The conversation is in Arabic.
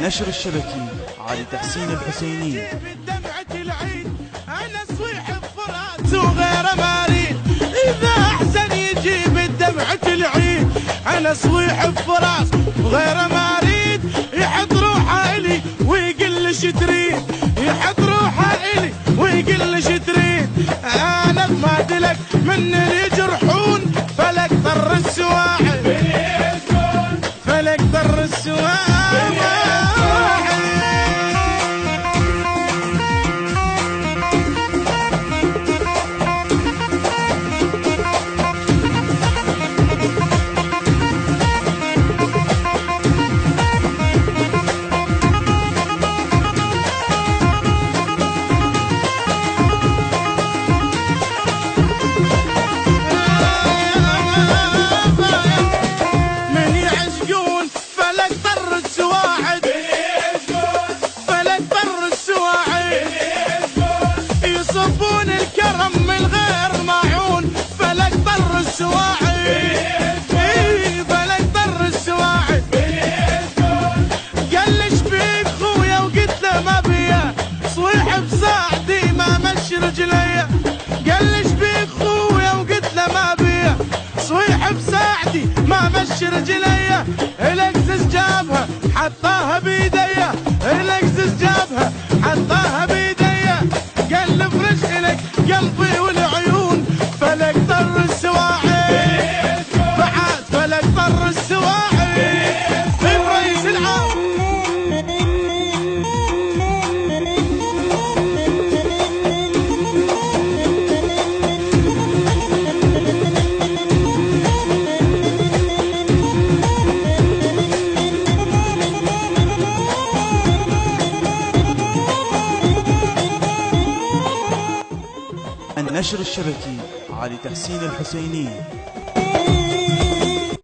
النشر الشبكي علي تحسين الحسيني. بدمعة العيد أنا صويح بفراس وغير مارين، إذا أحسن يجيب الدمعة العيد أنا صويح بفراس وغير مارين، يحط روحه إلي ويقل شترين، يحط روحه إلي ويقل شترين. أنا ما دلك من اللي يجرحون فلك ضر السواعد، فلك ضر السواعد. يصبون الكرم من غير معون فلك ضر السواعد، فلك ضر السواعد. قلش بيك خويا وقلت له ما بيا صويح بساعدي ما مشي رجليا، قلش بيك خويا وقلت له ما بيا صويح بساعدي ما مشي رجليا. الاكسس جابها حطاها بيديا، الاكسس جابها حطاها بيديا، قال فرش إلك قلبي والعيون فلك ضر السواعد، بعد فلك ضر السواعد. الرئيس العام النشر الشبكي علي تحسين الحسيني.